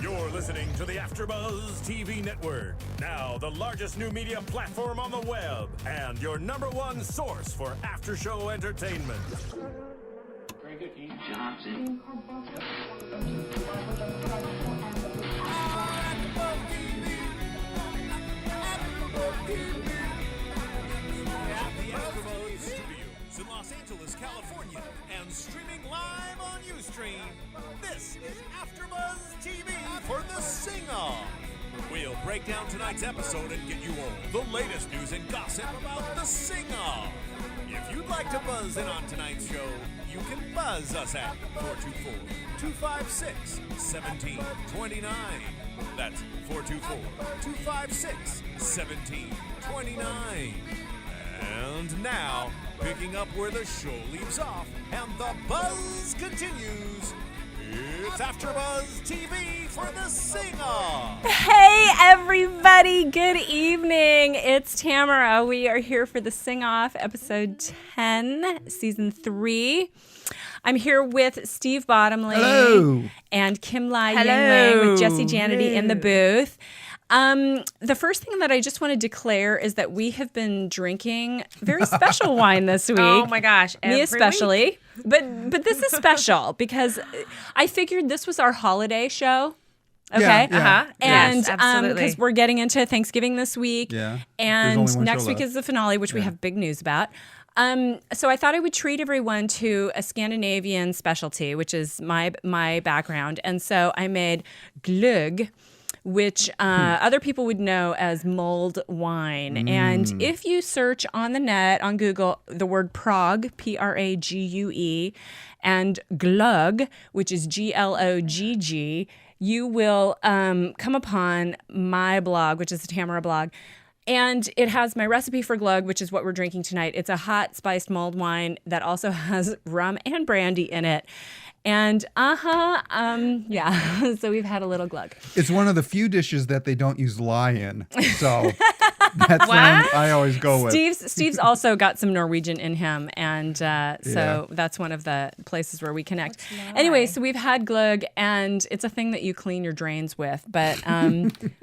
You're listening to the AfterBuzz TV network. Now, the largest new media platform on the web and your number one source for after-show entertainment. Very good, Keith. Johnson. In Los Angeles, California, and streaming live on Ustream. This is AfterBuzz TV for the Sing-Off. We'll break down tonight's episode and get you all the latest news and gossip about the Sing-Off. If you'd like to buzz in on tonight's show, you can buzz us at 424-256-1729. That's 424-256-1729. And now, picking up where the show leaves off and the buzz continues, it's AfterBuzz TV for the Sing-Off. Hey, everybody. Good evening. It's Tamara. We are here for the Sing-Off, episode 10, season 3. I'm here with Steve Bottomley. Hello. And Kim Lai Yingling with Jesse Janity in the booth. The first thing that I just want to declare is that we have been drinking very special wine this week. Oh my gosh, me especially. But this is special because I figured this was our holiday show. Okay. Yeah. And yes, absolutely. Because we're getting into Thanksgiving this week. Yeah. And next week is the finale, which we have big news about. So I thought I would treat everyone to a Scandinavian specialty, which is my background. And so I made glögg, which other people would know as mulled wine. And if you search on the net, on Google, the word Prague, Prague, and glögg, which is Glogg, you will come upon my blog, which is the Tamara blog. And it has my recipe for glögg, which is what we're drinking tonight. It's a hot spiced mulled wine that also has rum and brandy in it. And so we've had a little glögg. It's one of the few dishes that they don't use lye in. So that's the one I always go with. Steve's also got some Norwegian in him, and so that's one of the places where we connect. Anyway, so we've had glögg, and it's a thing that you clean your drains with. But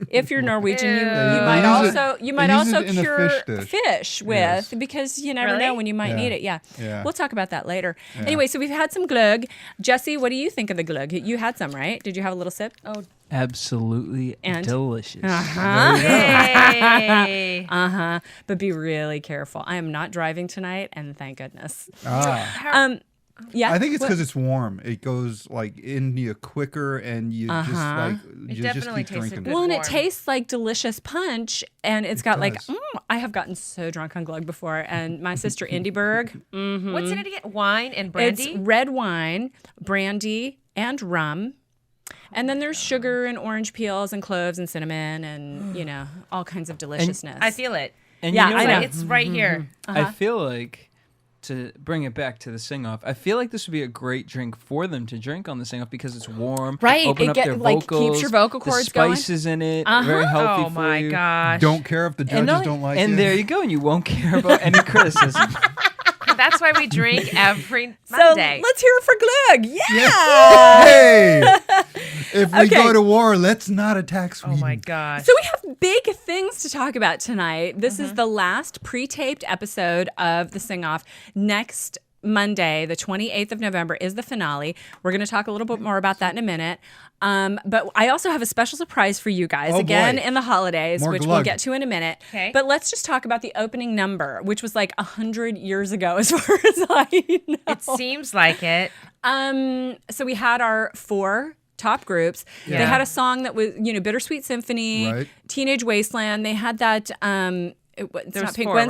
if you're Norwegian, you might also cure fish with, because you never know when you might need it. Yeah, we'll talk about that later. Yeah. Anyway, so we've had some glögg. Jesse, what do you think of the glögg? You had some, right? Did you have a little sip? Oh, absolutely delicious. But be really careful. I am not driving tonight, and thank goodness. Yeah. I think it's because it's warm. It goes like in you quicker, and you just keep drinking. Well, and it tastes like delicious punch, and it's got I have gotten so drunk on glögg before, and my sister Indy Berg. What's in it again? Wine and brandy? It's red wine, brandy, and rum. And then there's sugar and orange peels and cloves and cinnamon and, all kinds of deliciousness. I feel it. And I know. It's right here. I feel like, to bring it back to the Sing-Off, I feel like this would be a great drink for them to drink on the Sing-Off because it's warm. Right. Open up their vocals. Keeps your vocal cords going. The spices in it. Very healthy for you. Oh my gosh. Don't care if the judges don't like it. And there you go. And you won't care about any criticism. That's why we drink every So Monday. let's hear it for glögg. Yeah. Hey, if we go to war, let's not attack Sweden. Oh my gosh. So we have big things to talk about tonight. This is the last pre-taped episode of the Sing-Off. Next Monday, the 28th of November, is the finale. We're going to talk a little bit more about that in a minute. But I also have a special surprise for you guys, in the holidays, which we'll get to in a minute. Okay. But let's just talk about the opening number, which was like 100 years ago, as far as I know. It seems like it. So we had our 4 top groups. Yeah. They had a song that was, Bittersweet Symphony, Teenage Wasteland. They had that Gwen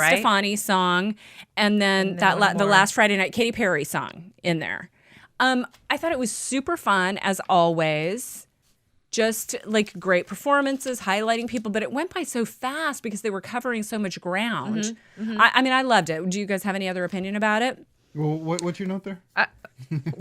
Stefani song, and then the last Friday night Katy Perry song in there. I thought it was super fun, as always. Just like great performances, highlighting people, but it went by so fast because they were covering so much ground. I loved it. Do you guys have any other opinion about it? Well, what's your note there?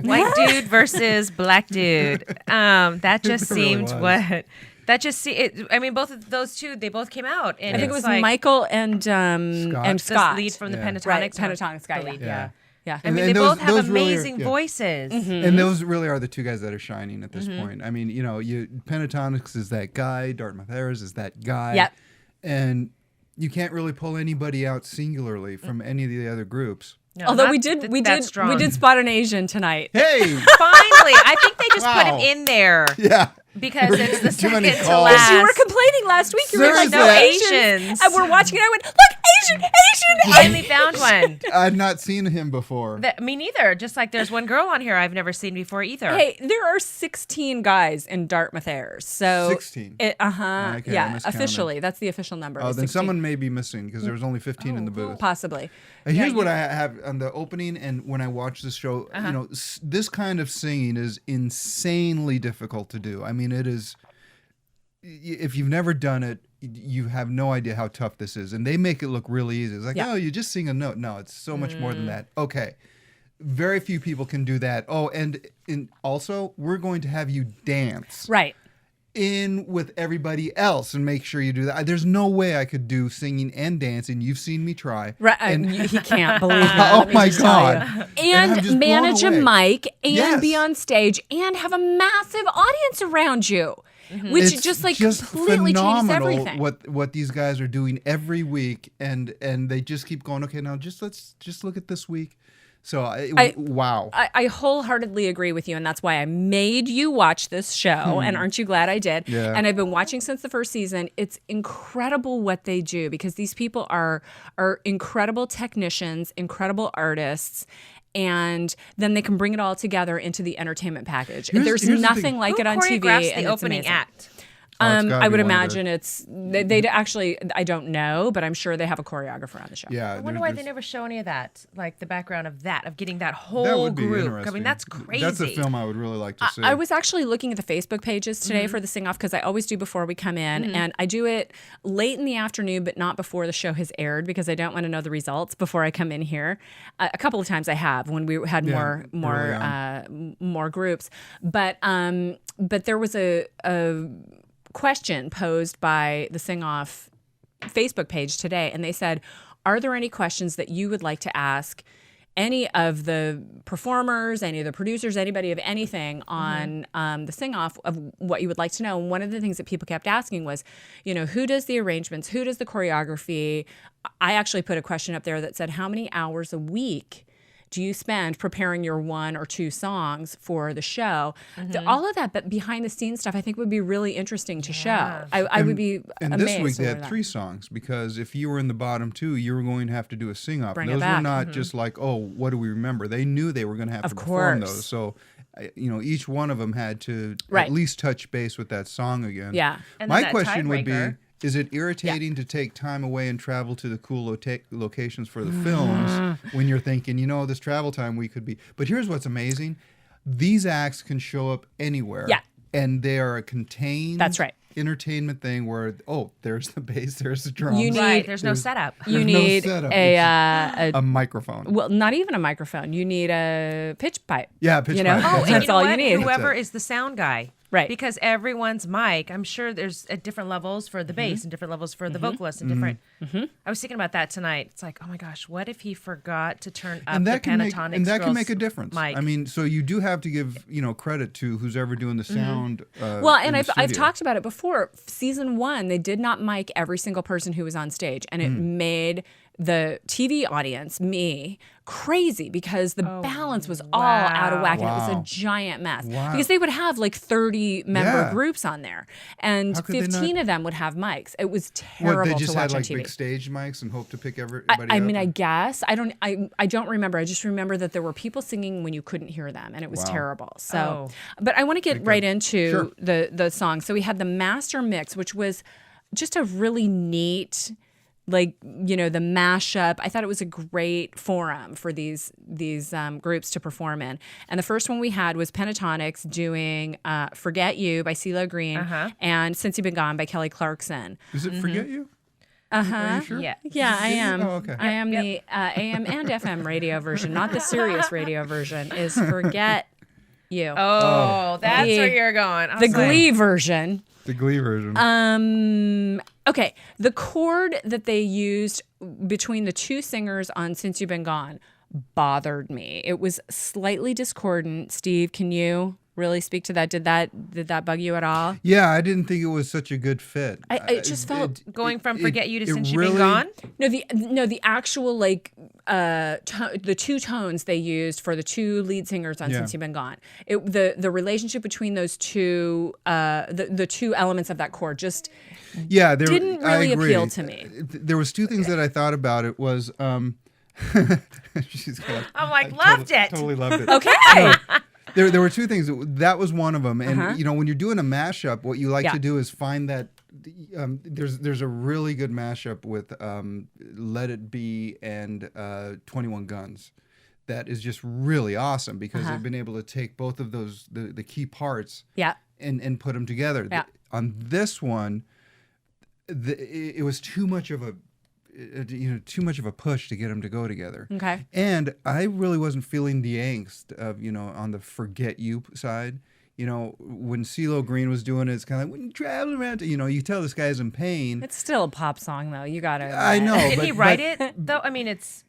White dude versus black dude. That just seemed what. That just both of those two, they both came out. And I think it was Michael and Scott. The lead from the Pentatonic. Pentatonic Scott. Yeah. Yeah. I mean, And they both have those really amazing voices. And those really are the two guys that are shining at this point. I mean, Pentatonics is that guy, Dartmouth Harris is that guy. Yep. And you can't really pull anybody out singularly from any of the other groups. No, Although not we did strong. spot an Asian tonight. Hey! Finally, I think they just put him Wow. in there Yeah. because it's the Too second many to calls. last. You were complaining last week. You were like, Seriously. no No Asians. Asians. And we're watching it. I went, look, Asian. Finally found one. I've not seen him before. Me neither. Just like there's one girl on here I've never seen before either. Hey, there are 16 guys in Dartmouth Airs. So 16? Okay, I miscounted. officially. That's the official number. Oh, is then 16. someone may be missing because there was only 15 in the booth. Possibly. And here's what I have on the opening, and when I watch this show, this kind of singing is insanely difficult to do. I mean, it is. If you've never done it, you have no idea how tough this is, and they make it look really easy. It's like, oh, you just sing a note. No, it's so much more than that. Okay, very few people can do that. Oh, and also, we're going to have you dance Right. in with everybody else and make sure you do that. There's no way I could do singing and dancing. You've seen me try. Right. And He can't believe it. oh Let me my just tell you. God. And I'm just And manage a blown away. mic and Yes. be on stage and have a massive audience around you, which It's just just completely changes phenomenal everything. what these guys are doing every week, and they just keep going. Okay, now let's look at this week. So wow. I wholeheartedly agree with you, and that's why I made you watch this show. And aren't you glad I did? Yeah. And I've been watching since the first season. It's incredible what they do because these people are incredible technicians, incredible artists. And then they can bring it all together into the entertainment package. There's here's the nothing thing. like Who it on TV. choreographs and the it's opening amazing. act? It's gotta I would be one of imagine they'd actually, I don't know, but I'm sure they have a choreographer on the show. Yeah. I wonder why they never show any of that, like the background of getting that That whole would be group. interesting. I mean, that's crazy. That's a film I would really like to see. I was actually looking at the Facebook pages today for the sing off because I always do before we come in, and I do it late in the afternoon, but not before the show has aired because I don't want to know the results before I come in here. A couple of times I have when we had more groups, but there was a question posed by the Sing Off Facebook page today, and they said, are there any questions that you would like to ask any of the performers, any of the producers, anybody of anything on the Sing Off of what you would like to know? And one of the things that people kept asking was, who does the arrangements? Who does the choreography? I actually put a question up there that said, how many hours a week do you spend preparing your one or two songs for the show? All of that, but behind the scenes stuff, I think would be really interesting to show. I would be and amazed. this week they over had that. 3 songs because if you were in the bottom 2, you were going to have to do a sing off. Bring it Those were back. not just like, oh, what do we remember? They knew they were going to have to perform course. those. So, each one of them had to Right. at least touch base with that song again. Yeah. And then My that question would be, tiebreaker. is it irritating to take time away and travel to the cool locations for the films when you're thinking, this travel time we could be. But here's what's amazing. These acts can show up anywhere. Yeah. And they are a contained That's right. entertainment thing where, there's the bass, there's the drums. You need- Right, there's no setup. You There's no need setup. a microphone. well, not even a microphone. You need a pitch pipe. Yeah, pitch you know? pipe. Oh, That's and That's you know all what? you need. Whoever That's it. is the sound guy. Right. Because everyone's mic, I'm sure there's at different levels for the bass and different levels for the vocalist and different. I was thinking about that tonight. It's like, oh my gosh, what if he forgot to turn up and the that can make Pentatonics a difference. mic? I mean, so you do have to give credit to who's ever doing the sound. Well, and in the I've studio. talked about it before. Season 1, they did not mic every single person who was on stage, and it made the TV audience, me, crazy because the balance was all out of whack and it was Wow. a giant mess. Wow. Because they would have like 30 member Yeah. groups on there, and How could they 15 not- of them would have mics. It was terrible What, they just to watch had on like TV. big stage mics and hope to pick everybody I up? mean, I guess I don't remember. I just remember that there were people singing when you couldn't hear them, and it was Wow. terrible. So, but I want to get right into Sure. the song. So we had the master mix, which was just a really neat, the mashup. I thought it was a great forum for these groups to perform in. And the first one we had was Pentatonics doing "Forget You" by CeeLo Green and "Since You've Been Gone" by Kelly Clarkson. Is it Forget You? Are you sure? Yeah. Yeah, I am. Oh, okay. I am the AM and FM radio version, not the Sirius radio version. Is "Forget You." Oh, that's The- where you're going. I the was like, Glee version. The Glee version. Okay, the chord that they used between the two singers on "Since You've Been Gone," bothered me. It was slightly discordant. Steve, can you really speak to that? Did that bug you at all? Yeah, I didn't think it was such a good fit. I just felt Going from Forget You to Since You've really- Been Gone? the actual like the two tones they used for the two lead singers on Yeah. Since You've Been Gone. The relationship between those two the two elements of that chord just Yeah, didn't I really agree. appeal to me. There was two things that I thought about. It was she's got, I'm like, I loved it. Totally loved it. Okay. There were two things. That was one of them. And Uh-huh. you know, when you're doing a mashup, what you like Yeah. to do is find that there's a really good mashup with Let It Be and 21 Guns. That is just really awesome because they've been able to take both of those the key parts Yeah. and put them together. Yeah. On this one, it was too much of a too much of a push to get them to go together. Okay. And I really wasn't feeling the angst of on the Forget You side. When CeeLo Green was doing it, it's kind of like when you travel around. You tell this guy's in pain. It's still a pop song though. You gotta. I know. Did but, he write but it though? I mean, it's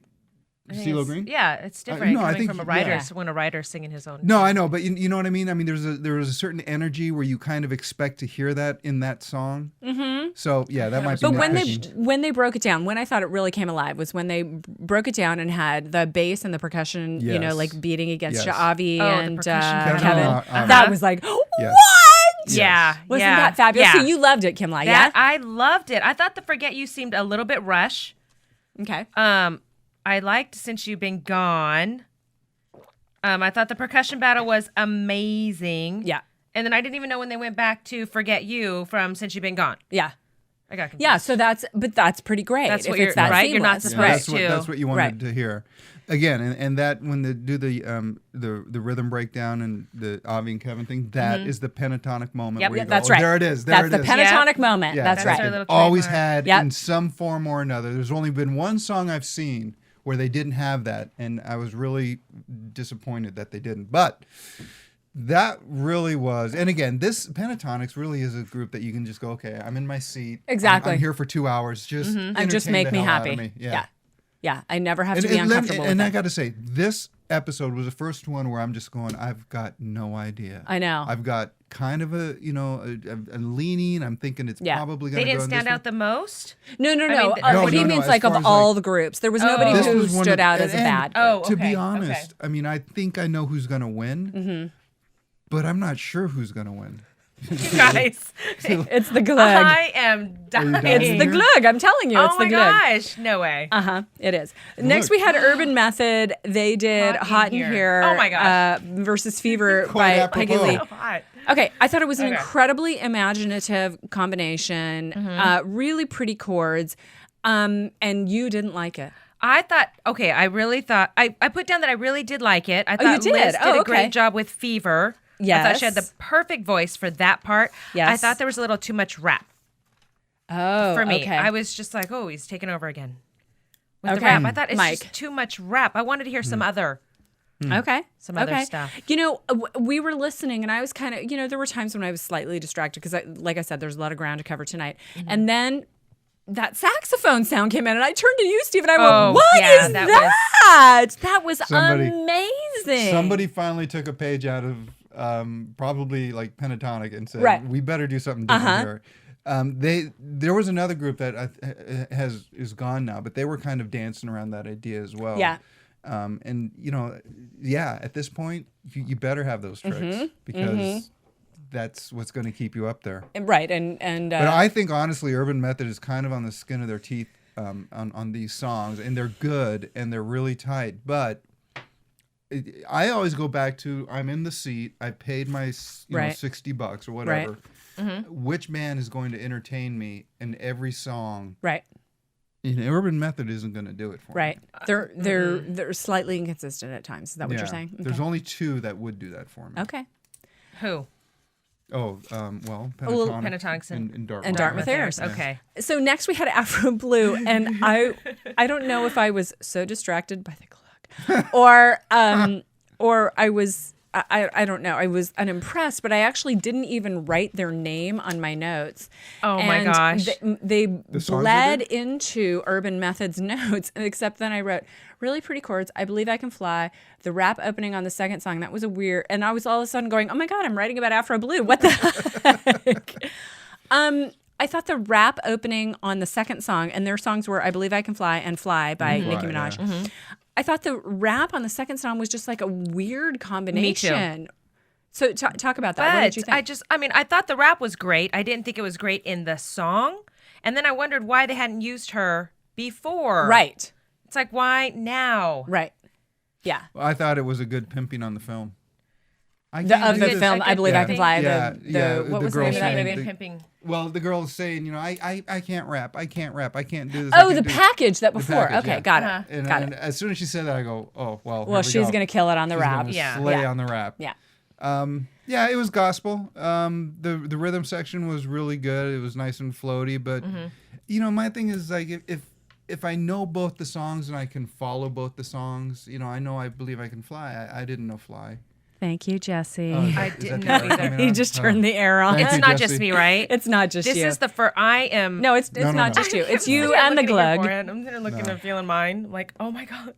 I think CeeLo it's- Green? Yeah, it's different no, I coming think from a he- writer. yeah. So when a writer's singing his own. No, I know, but you know what I mean. I mean, there was a certain energy where you kind of expect to hear that in that song. Mm-hmm. So yeah, that might be. But nitpicking. when they broke it down, when I thought it really came alive was when they broke it down and had the bass and the percussion, Yes. like beating against Yes. Avi Oh, the and percussion. Kevin. Uh-huh. That was like, Yes. what? Yeah, Wasn't yeah, that fabulous? Yeah. So you loved it, Kimla, That yeah? I loved it. I thought the Forget You seemed a little bit rush. Okay. I liked Since You've Been Gone. I thought the percussion battle was amazing. Yeah. And then I didn't even know when they went back to Forget You from Since You've Been Gone. Yeah. I got confused. Yeah, so that's pretty great. That's if what it's you're- that right? You're not seamless. supposed Right. to. That's what you wanted Right. to hear. Again, and that when they do the rhythm breakdown and the Avi and Kevin thing, that is the pentatonic moment. Yep. where you Yeah, go, that's "Oh, right. there it is. There That's it the is." pentatonic moment. Yeah, That's That's right. our little always trademark. had Yep. in some form or another. There's only been one song I've seen where they didn't have that, and I was really disappointed that they didn't. But that really was, and again, this Pentatonics really is a group that you can just go, okay, I'm in my seat. Exactly. I'm here for 2 hours. Just And just entertain make the me hell out happy. of me. Yeah. Yeah. I never have to And, be and, let- uncomfortable and with I it. got to say, this episode was the first one where I'm just going, I've got no idea. I know. I've got kind of a leaning. I'm thinking it's Yeah. probably going They to go didn't in stand this out the most? No. mean, what no, he no, means as like far of as, all like- the groups. There was nobody This who was one stood of, out as a and bad. Oh, To be okay, honest, okay. I mean, I think I know who's going to win, but I'm not sure who's going to win. You guys. It's the glug. I am dying. dying? It's the glug. I'm telling you, it's Oh the my glug. gosh. No way. It is. Next, we had Urban Method. They did Hot in Here. Oh my gosh. Versus Fever Quite by Peggy apropos. Lee. So hot. Okay, I thought it was an Okay. incredibly imaginative combination. Really pretty chords. And you didn't like it. I thought, okay, I really thought, I put down that I really did like it. I you thought did? Liz did Oh, a okay. great job with Fever. I thought she had Yes. the perfect voice for that part. Yes. I thought there was a little too much rap Oh, for me. okay. I was just like, oh, he's taking over again with the Okay. rap. I thought it's Mike. just too much rap. I wanted to hear some other. Okay. Some other Okay. stuff. We were listening, and I was kind of, there were times when I was slightly distracted because, like I said, there's a lot of ground to cover tonight. And then that saxophone sound came in, and I turned to you, Steve, and I Oh, went, "What yeah, is that that? That was Somebody- amazing." Somebody finally took a page out of probably like Pentatonic and said, Right. "We better do something different here." There was another group that is gone now, but they were kind of dancing around that idea as well. Yeah. And at this point, you better have those tricks because that's what's going to keep you up there. Right, and But I think honestly, Urban Method is kind of on the skin of their teeth on these songs, and they're good and they're really tight. But I always go back to I'm in the seat. I paid my Right. $60 or whatever. Which man is going to entertain me in every song? right. Urban Method isn't going to do it for Right. me. They're slightly inconsistent at times. Is that what you're Yeah. saying? There's Okay. only two that would do that for me. Okay. Who? Oh, well, little Pentatonics and Dartmouth. and Dartmouth Airs. Okay. So next we had Afro Blue, and I don't know if I was so distracted by the glug, or I was I don't know. I was unimpressed, but I actually didn't even write their name on my notes. Oh my And gosh. They songs are bled good? into Urban Method's notes, except then I wrote really pretty chords. I Believe I Can Fly. The rap opening on the second song, that was a weird, and I was all of a sudden going, oh my God, I'm writing about Afro Blue. What the heck? I thought the rap opening on the second song, and their songs were I Believe I Can Fly and Fly by Nicki Minaj. Yeah. I thought the rap on the second song was just like a weird combination. So talk about that. What did you think? I thought the rap was great. I didn't think it was great in the song. And then I wondered why they hadn't used her before. Right. It's like, why now? Right. Yeah. Well, I thought it was a good pimping on the film. Of the film, I Believe I Can Fly. Yeah, What the was the girl name of that saying movie? Pimping. Well, the girl is saying, I can't rap. I can't rap. I can't do this. Oh, the package that before. package, Okay, yeah. got it. And, got and it. as soon as she said that, I go, oh, well. Well, she's going to kill it on the She's rap. gonna Yeah. slay Yeah. on the rap. Yeah. Yeah, it was gospel. The rhythm section was really good. It was nice and floaty. But my thing is like if I know both the songs and I can follow both the songs, I know I Believe I Can Fly. I didn't know Fly. Thank you, Jesse. I didn't know either. He just turned the air on. Thank It's you, not Jesse. just me, right? It's not just This you. is the first. I am. No, it's No, not no. just you. It's I'm you sitting here and the looking at your glug. forehead. I'm sitting looking and feeling mine. I'm like, oh my God.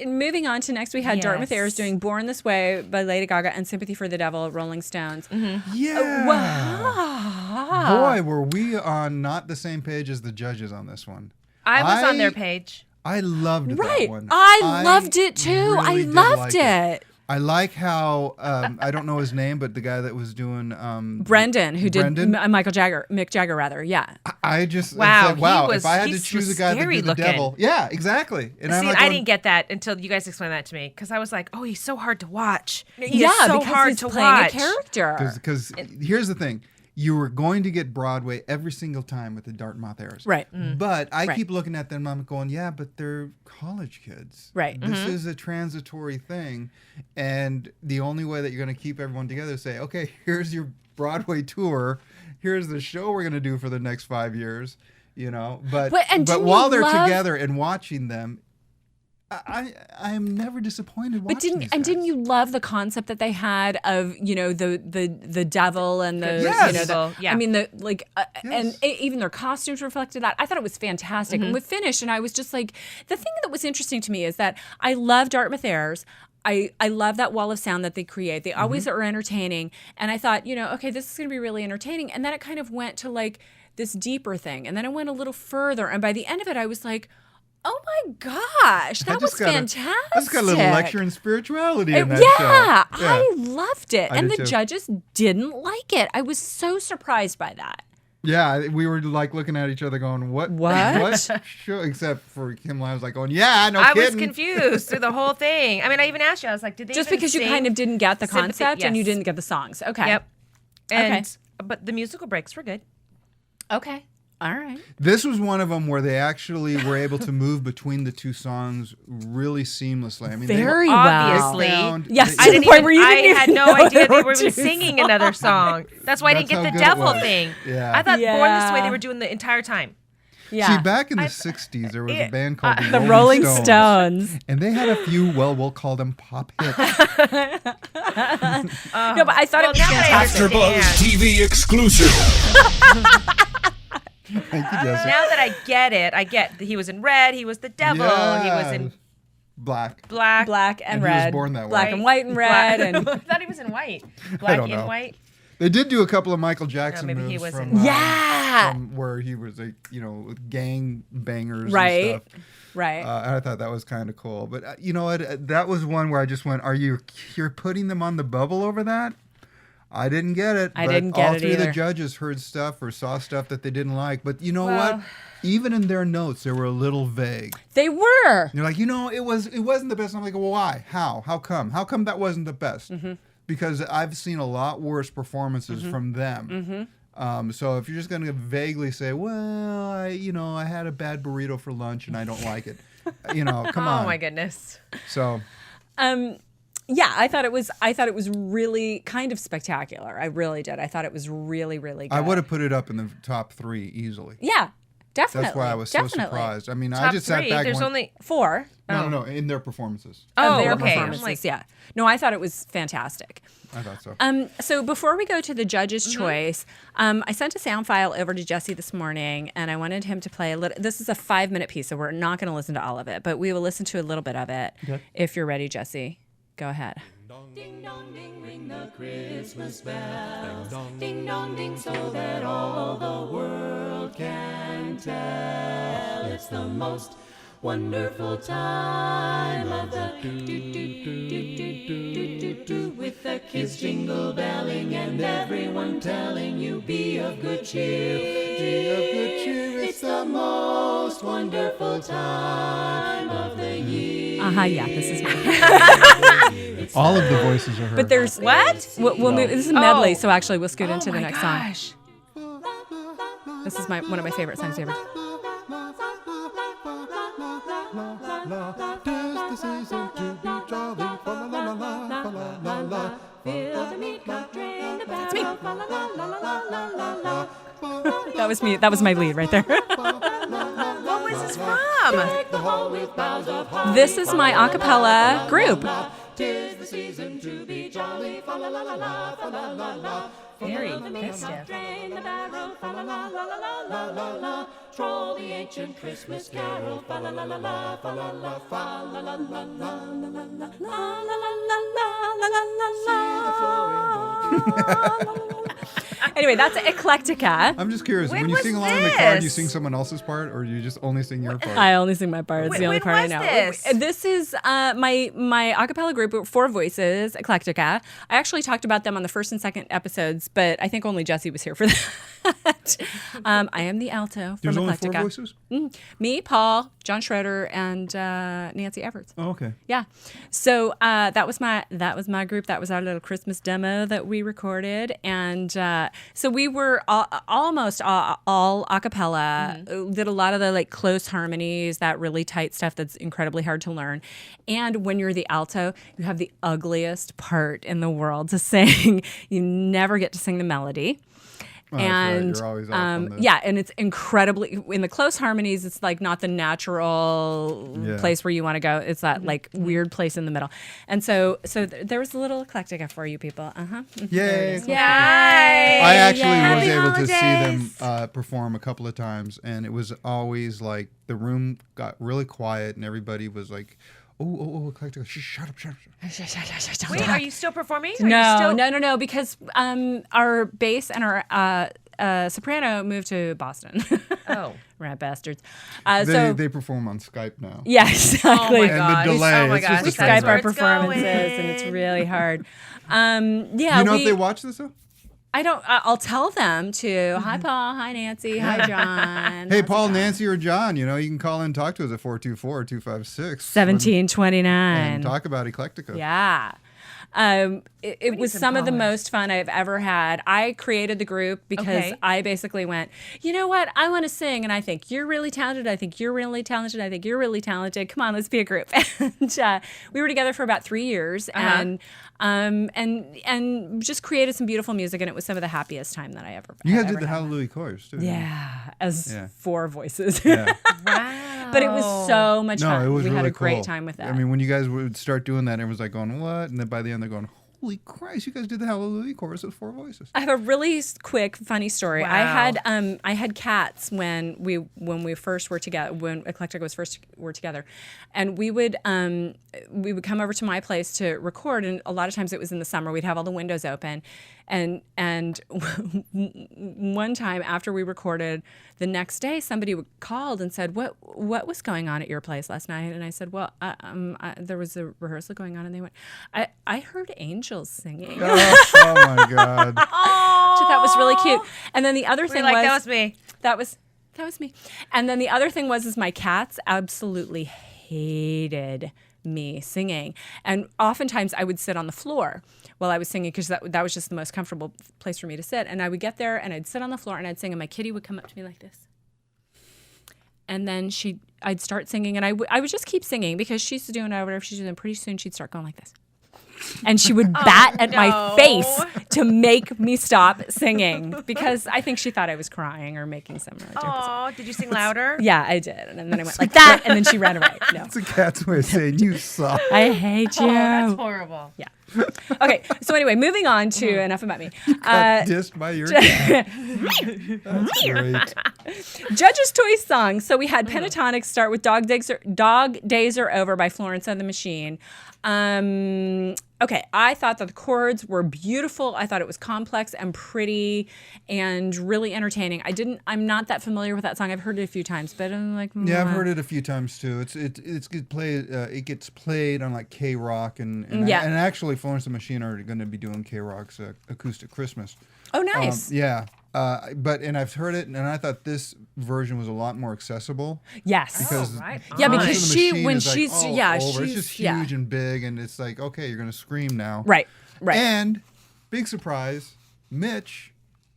Moving on to next, we had Dartmouth Yes. Airs doing Born This Way by Lady Gaga and Sympathy for the Devil, Rolling Stones. Yeah. Wow. Boy, were we on not the same page as the judges on this one. I was on their page. I loved Right. that one. I loved it too. really I did loved like it. I like how I don't know his name, but the guy that was doing Brendan, who Brendan? did Mick Jagger, rather. Yeah. I just Wow, said, wow, he if I had to was choose a guy that scary did the looking. devil. Yeah, exactly. And I'm See, like I going, didn't get that until you guys explained that to me because I was like, oh, he's so hard to watch. He yeah, is so because hard he's to playing watch. a character. because here's the thing. You were going to get Broadway every single time with the Dartmouth Airs. Right. But I Right. keep looking at them and I'm going, yeah, but they're college kids. Right. This is a transitory thing. And the only way that you're going to keep everyone together is say, okay, here's your Broadway tour. Here's the show we're going to do for the next 5 years. But didn't while you they're love- together and watching them, I am never disappointed watching these Didn't guys. you love the concept that they had of the devil and the Yes. Yeah. I mean and Yes. even their costumes reflected that. I thought it was fantastic. And we finished and I was just like, the thing that was interesting to me is that I love Dartmouth Airs. I love that wall of sound that they create. They always are entertaining. And I thought, okay, this is going to be really entertaining. And then it kind of went to like this deeper thing. And then it went a little further. And by the end of it, I was like, oh my gosh, that was fantastic. I just got a little lecture in spirituality in that yeah, show. I loved it. I And did the too. judges didn't like it. I was so surprised by that. Yeah, we were like looking at each other going, what? What? Sure, except for Kim Lai was like going, yeah, no I kidding. was confused through the whole thing. I mean, I even asked you. I was like, did they Just even because you sing kind of didn't get the Sympathy? concept and you Yes. didn't get the songs. Okay. Yep. And Okay. but the musical breaks were good. Okay. All right. This was one of them where they actually were able to move between the two songs really seamlessly. I mean, Very they, well. Obviously. found- Yes. I To the didn't point even. where you I didn't had even no know idea there they were were even two singing another song. That's why I didn't That's get how the good it devil was. thing. Yeah. I thought Born This Way Yeah. they were doing the entire time. Yeah. See, back in the 60s, there was a band called the Rolling Stones. And they had a few, we'll call them pop hits. No, but I thought it was now that I fantastic. AfterBuzz TV exclusive. Thank you, Jesse. Now that I get it, I get that he was in red, he was the devil, he was in Black. black. Black and And he was red. born that way. Black and white and red. Black. And I thought he was in white. Black don't and know. white. They did do a couple of Michael Jackson maybe he moves was from, in- Yeah. from where he was like, with gang bangers Right. and stuff. right. And I thought that was kind of cool. But you know what? That was one where I just went, you're putting them on the bubble over that? I didn't get it. I but didn't get all it three of either. the judges heard stuff or saw stuff that they didn't like. But you know Well- what? Even in their notes, they were a little vague. They were. They're like, it wasn't the best. I'm like, well, why? How? How come? How come that wasn't the best? Mm-hmm. Because I've seen a lot worse performances from them. So if you're just going to vaguely say, well, I had a bad burrito for lunch and I don't like it, come on. Oh my goodness. So Yeah, I thought it was really kind of spectacular. I really did. I thought it was really, really good. I would have put it up in the top 3 easily. Yeah. Definitely. That's why I was so surprised. I mean, I Top just three. sat back. There's only 4 no, in their performances. of their okay. performances. I'm like, Yeah. No, I thought it was fantastic. I thought so. So before we go to the judge's choice, I sent a sound file over to Jesse this morning, and I wanted him to play a little. This is a 5-minute piece, so we're not going to listen to all of it, but we will listen to a little bit of it. Okay. If you're ready, Jesse, go ahead. Ding dong ding, ring the Christmas bells. Ding dong ding, so that all the world can tell. It's the most wonderful time of the do with the kids jingle belling and everyone telling you be of good cheer. Be of good cheer. It's the most wonderful time of the year. Yeah, this is me. All of the voices are heard. But there's What? We'll move. This is a medley, Oh. so actually we'll scoot into the next song. Gosh. This is one of my favorite songs ever. That was me. That was my lead right there. What was this from? This is my a cappella group. Tis the season to be jolly, fa la la la la, fa la la la. Very festive. Drain the barrel, fa la la la la la la la. Troll the ancient Christmas carol, fa la la la la, fa la la, fa la la la la la la la. Anyway, that's Eclectica. I'm just curious. When When you was sing along in the car, do you this? sing someone else's part, or do you just only sing your part? I only sing my part. It's the only When part I was know. this? This is my a cappella group, 4 voices, Eclectica. I actually talked about them on the first and second episodes, but I think only Jesse was here for that. I am the alto from There's only Eclectica. 4 voices? Me, Paul, John Schroeder, and Nancy Everts. Oh, okay. Yeah. So that was my group. That was our little Christmas demo that we recorded, and so we were almost all a cappella. Did a lot of the like close harmonies, that really tight stuff that's incredibly hard to learn. And when you're the alto, you have the ugliest part in the world to sing. You never get to sing the melody. Oh, that's right. And You're always off on the- yeah, and it's incredibly in the close harmonies. It's like not the natural Yeah. place where you want to go. It's that like weird place in the middle. And so there was a little Eclectica for you people. Yay! Yay! I actually was Happy able to see them holidays. perform a couple of times, and it was always like the room got really quiet, and everybody was like, "Oh, Eclectica, shut up." Wait, are you still performing? Are you still... No, because our bass and our soprano moved to Boston. Oh. Rat bastards. They perform on Skype now. Yeah, exactly. Oh my And gosh. the delay. Oh my it's gosh. just We a Skype train our wreck. Where it's performances, going. and it's really hard. You know if they watch this though? I don't. I'll tell them to. Hi, Paul. Hi, Nancy. Hi, John. Hey, Paul, Nancy, or John, you can call in and talk to us at 424-256. 1729. And talk about Eclectica. Yeah. It was some of the most fun I've ever had. I created the group because Okay. I basically went, you know what? I want to sing, and I think you're really talented. I think you're really talented. I think you're really talented. Come on, let's be a group. And we were together for about 3 years, and just created some beautiful music, and it was some of the happiest time that I ever. You guys have did the ever had. Hallelujah chorus, too. Yeah, as Yeah. 4 voices. Yeah. Wow. But it was so much No, fun. it was we really had a great cool. time with that. I mean, when you guys would start doing that, everyone's like going, what? And then by the end, they're going, holy Christ, you guys did the Hallelujah chorus with 4 voices. I have a really quick, funny story. Wow. I had cats when we first were together, when Eclectica were together, and we would come over to my place to record, and a lot of times it was in the summer. We'd have all the windows open, and one time after we recorded, the next day somebody called and said, "What was going on at your place last night?" And I said, "Well, there was a rehearsal going on," and they went, "I heard angels singing." Oh my God. So that was really cute. And then the other thing Like, that was me. That was me. And then the other thing was my cats absolutely hated me singing. And oftentimes I would sit on the floor while I was singing because that was just the most comfortable place for me to sit. And I would get there and I'd sit on the floor and I'd sing, and my kitty would come up to me like this. And then I'd start singing, and I would just keep singing because she's doing whatever she's doing. Pretty soon she'd start going like this. And she would bat at my face to make me stop singing because I think she thought I was crying or making some ridiculous. Oh, did you sing louder? Yeah, I did. And then I went like that, and then she ran away. No. It's a cat's way of saying you suck. I hate you. Oh, that's horrible. Yeah. Okay, so anyway, moving on to enough about me. Got dissed by your cat. That's great. Judge's Choice songs. So we had Pentatonic start with Dog Days Are Over by Florence and the Machine. Okay, I thought that the chords were beautiful. I thought it was complex and pretty and really entertaining. I'm not that familiar with that song. I've heard it a few times, but I'm like, yeah, I've heard it a few times too. It gets played on like K Rock and actually Florence and the Machine are going to be doing K Rock's acoustic Christmas. Oh, nice. Yeah. But I've heard it, and I thought this version was a lot more accessible. Yes. Because right. Yeah, Florence because and the she Machine when is like she's all yeah over. she's It's just huge and big, and it's like, okay, you're gonna scream now. Right. And big surprise, Mitch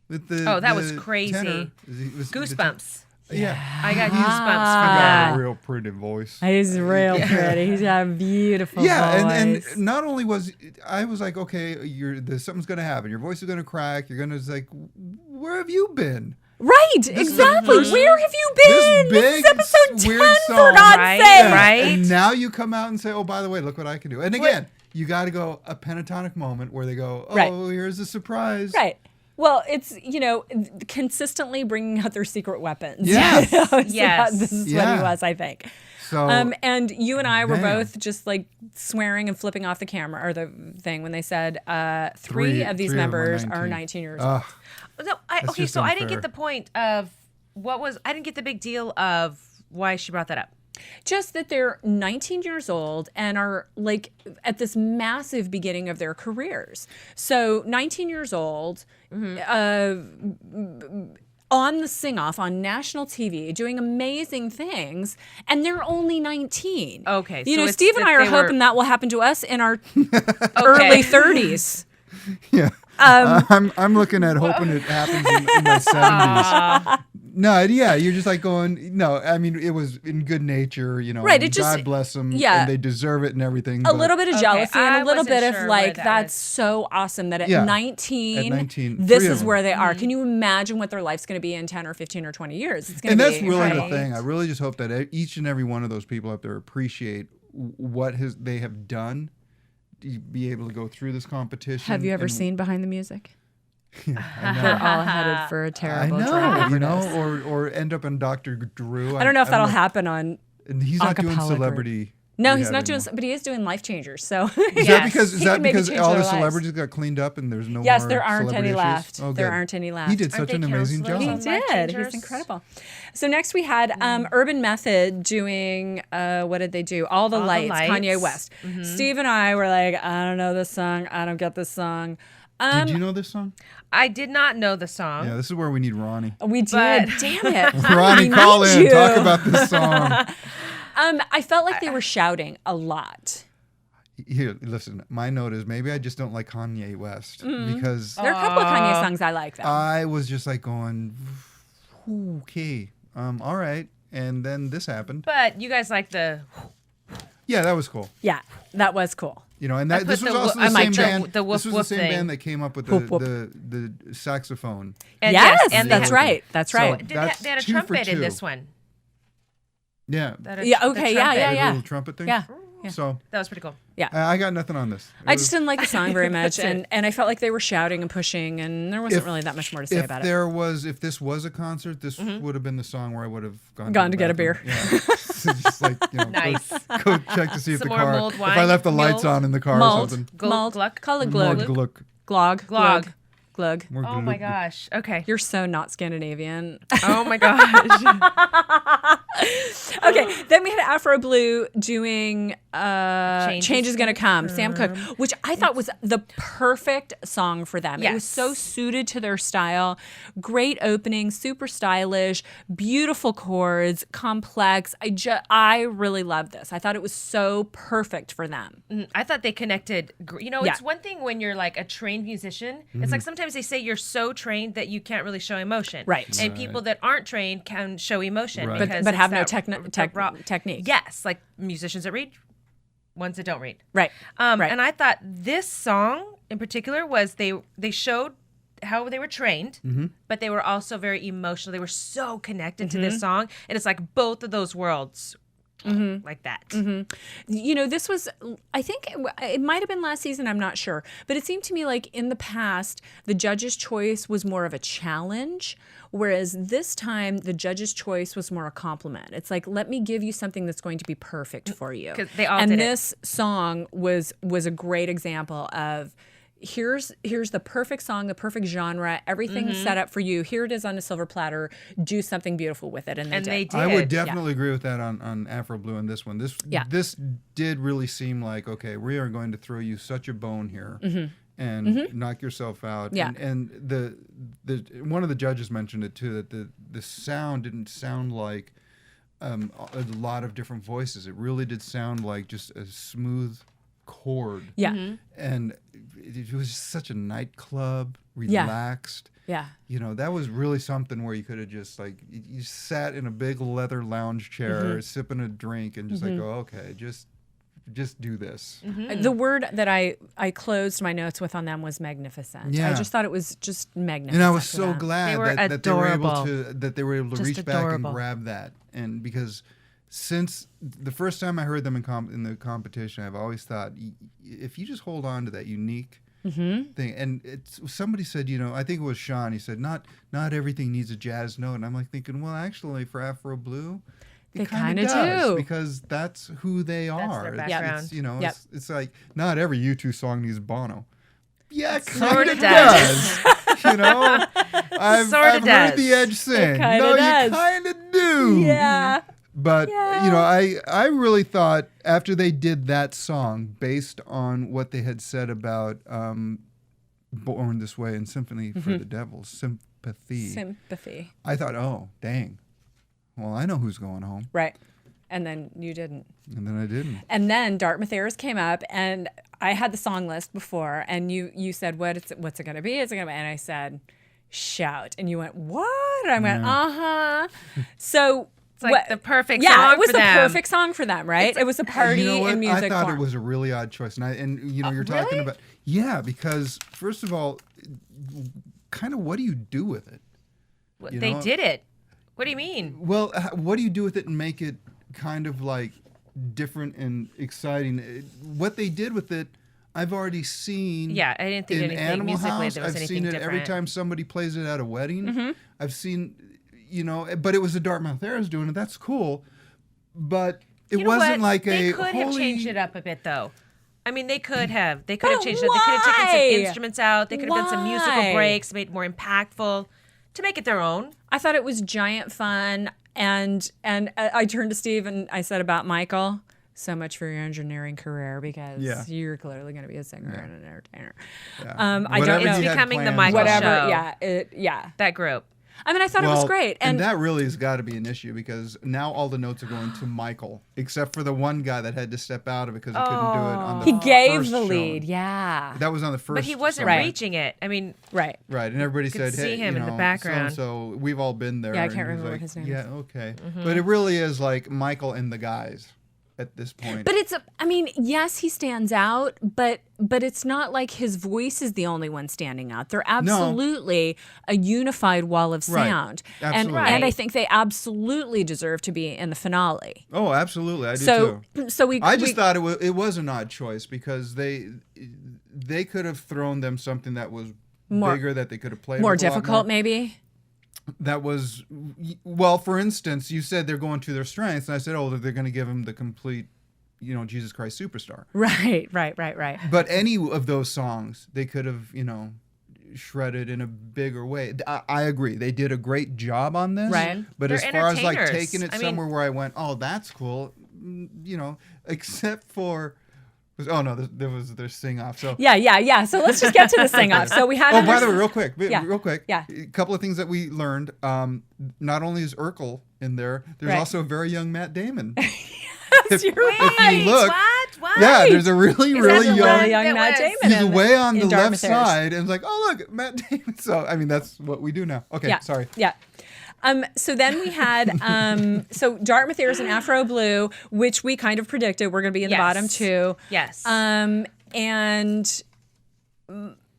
with the Oh, that was the crazy. tenor, Goosebumps. Yeah. I got goosebumps He's from got that. a real pretty voice. He's real pretty. He's got a beautiful voice. And not only I was like, okay, something's gonna happen. Your voice is gonna crack. You're gonna like, where have you been? Right, is the exactly. first- Where have you been? This big, is episode weird 10, song, for God's right? sake. Right. And now you come out and say, oh, by the way, look what I can do. And again, you got to go a pentatonic moment where they go, oh, Right. here's a surprise. Right. Well, it's, consistently bringing out their secret weapons. Yes. Yes. This is what Yeah. he was, I think. So, And you and I were man. both just like swearing and flipping off the camera or the thing when they said three of these three of them are members are 19. 19 years old. ugh, No, That's okay, just so I didn't unfair. get the point of I didn't get the big deal of why she brought that up. Just that they're 19 years old and are like at this massive beginning of their careers. So 19 years old, on the sing-off on national TV, doing amazing things, and they're only 19. Okay, You so know, it's Steve and that I are they were- hoping that will happen to us in our early 30s. yeah. I'm looking at hoping it happens in my 70s. No, yeah, you're just like going, no, I mean, it was in good nature, Right, it just- God bless them, yeah. and they deserve it and everything. A little bit of jealousy and I a little wasn't bit sure of where like, that that's was. so awesome that at Yeah. 19, At 19, this three of is them. where they are. Can you imagine what their life's going to be in 10 or 15 or 20 years? It's going And to be that's really the right? thing. I really just hope that each and every one of those people up there appreciate what they have done to be able to go through this competition. Have you ever and- seen Behind the Music? I know. We're all headed for a I terrible know, drug. or end up in Dr. Drew. I don't know if that'll happen on. And he's not doing acapella group. celebrity. No, rehab he's not doing, anymore. but he is doing Life Changers. So Is Yes. that because He can maybe change all their the lives. celebrities got cleaned up and there's no yes, more there aren't any celebrity left. issues? Oh, There good. aren't any left. He did Aren't such an they amazing counselors job. on He Life did. He's Changers? incredible. So next we had Urban Method doing what did they do? All the Lights. Kanye West. Steve and I were like, I don't know this song. I don't get this song. Did you know this song? I did not know the song. Yeah, this is where we need Ronnie. We did. But- Damn it. Ronnie, We call need in. you. Talk about this song. I felt like they were shouting a lot. Here, listen. My note is maybe I just don't like Kanye West because There are a couple of Kanye songs I like, though. I was just like going, okay, all right. And then this happened. But you guys like the Yeah, that was cool. Yeah, that was cool. And I that put this was the also wo- the I same like the- band. the woof This was the woof same thing. band that came up with Whoop, whoop. the saxophone. and Yes, and that's they, right. That's So- right. Did That's they had a 2 for trumpet in 2. this one. Yeah, Yeah, okay, yeah, the yeah, yeah. little trumpet thing. Yeah. Yeah. So That was pretty cool. I got nothing on this. It I was- just didn't like the song very much, That's it. and I felt like they were shouting and pushing, and there wasn't really that much more to say if about it. if this was a concert, this would have been the song where I would have gone Gone the to get a bathroom. beer. Yeah. Just like Nice. go check to see if Some the more car mulled if wine, I left the lights mulled, on in the car or Mulled, something. mulled, Gluck? call it More glug, gluck. glog, Glog. glug, glug. More Oh my glug. gosh. Okay. You're so not Scandinavian. Oh my gosh. Okay, then we had Afro Blue doing Change Is Gonna Come, Sam Cooke, which I thought was the perfect song for them. It was Yes. so suited to their style. Great opening, super stylish, beautiful chords, complex. I really loved this. I thought it was so perfect for them. I thought they connected. Yeah. It's one thing when you're like a trained musician. It's like sometimes they say you're so trained that you can't really show emotion. Right. And people that aren't trained can show emotion. Right. because But it's have no that technique. Yes, like musicians that read ones that don't read. Right. Right. And I thought this song in particular was they showed how they were trained, but they were also very emotional. They were so connected to this song, and it's like both of those worlds. Like that. You know, this was, I think it might have been last season, I'm not sure. But it seemed to me like in the past, the judge's choice was more of a challenge, whereas this time, the judge's choice was more a compliment. It's like, let me give you something that's going to be perfect for you. 'Cause they all and did it. this song was a great example of, here's the perfect song, the perfect genre, everything is set up for you. Here it is on a silver platter. Do something beautiful with it. And they did. did. I would definitely agree with that on Afro Blue and this one. This did really seem like, okay, we are going to throw you such a bone here and knock yourself out. Yeah. And the one of the judges mentioned it too, that the sound didn't sound like a lot of different voices. It really did sound like just a smooth chord. Yeah. And it was such a nightclub, relaxed. Yeah. You know, that was really something where you could have just like, you sat in a big leather lounge chair, sipping a drink and just like, oh, okay, just do this. The word that I closed my notes with on them was magnificent. Yeah. I just thought it was just magnificent. And I was for so them. glad They were that they were able adorable. to Just reach back and adorable. grab that. And because since the first time I heard them in the competition, I've always thought, if you just hold on to that unique thing, and somebody said, you know, I think it was Sean, he said, not everything needs a jazz note. And I'm like thinking, well, actually, for Afro Blue, They it kind kinda of does, do. because that's who they are. their It's- background. It's, you know, Yep. it's like not every U2 song needs Bono. Yeah, it Sorta kind of does. does. You know, I've Sorta heard does. The Edge sing. kinda No, does. you kind of do. Yeah. But Yeah. you know, I really thought after they did that song, based on what they had said about "Born This Way" and "Symphony for the Devil," Sympathy. I thought, oh, dang. Well, I know who's going home, Right. And then you didn't. and then I didn't. And then Dartmouth Airs came up, and I had the song list before, and you said, what's it going to be? It's going to be, and I said, Shout. And you went, what? And I went, uh-huh. So It's like the perfect song yeah, it was for the them. perfect song for them, right? It was a party You know what? and music I thought form. it was a really odd choice, and you know, you're talking really? about because first of all, kind of what do you do with it? You They know? did it. What do you mean? Well, what do you do with it and make it kind of like different and exciting? What they did with it, I've already seen. Yeah, I didn't think in anything Animal musically House. there was I've anything seen it different. every time somebody plays it at a wedding. Mm-hmm. I've seen, you know, but it was the Dartmouth Airs doing it. That's cool, but it You know wasn't what? like they a could holy. have changed it up a bit though. I mean, they could have. They could have But changed it up. They could have taken why? some instruments out. They could have done some musical Why? breaks, made it more impactful, to make it their own. I thought it was giant fun, and I turned to Steve and I said about Michael, so much for your engineering career because Yeah. you're clearly going to be a singer and an entertainer. Yeah. I Whatever don't know. It's you had becoming the planned Michael on. Whatever, show. yeah. That group. I mean, I thought it was great, and that really has got to be an issue because now all the notes are going to Michael, except for the one guy that had to step out of it because he couldn't do it on the he gave first the showing. lead, yeah. That was on the first. But he wasn't song. reaching it. I mean, Right. Right, and everybody could said, see "Hey, him you in the know, background. So we've all been there." Yeah, I And can't he was remember what like, his name Yeah, is. okay, but it really is like Michael and the guys at this point. But I mean, yes, he stands out, but it's not like his voice is the only one standing out. They're absolutely a unified wall of Right. sound. Absolutely. And I think they absolutely deserve to be in the finale. Oh, absolutely, I do So too. so we I just thought it was an odd choice because they could have thrown them something that was More- bigger that they could have played more with a lot difficult more. maybe. That was well. For instance, you said they're going to their strengths, and I said, "Oh, they're going to give him the complete, you know, Jesus Christ Superstar." Right. But any of those songs, they could have, you know, shredded in a bigger way. I agree. They did a great job on this. Right. But They're as far as like entertainers. taking it I mean- somewhere where I went, "Oh, that's cool," you know, except for. Oh no, there was their sing off. So Yeah. So let's just get to the sing off. So we had oh, by the way, real quick, Yeah. Yeah. a couple of things that we learned. Not only is Urkel in there, there's Right. also a very young Matt Damon. Yes, you're if right. you look, what? What? Yeah, there's a really that really the young. one young that Matt was- Damon. He's way on the left Dartmouth Airs. side, and it's like, oh look, Matt Damon. So I mean, that's what we do now. Okay, Yeah. sorry. Yeah. So then we had so Dartmouth Airs and Afro Blue, which we kind of predicted were going to be in the Yes. bottom two. Yes. And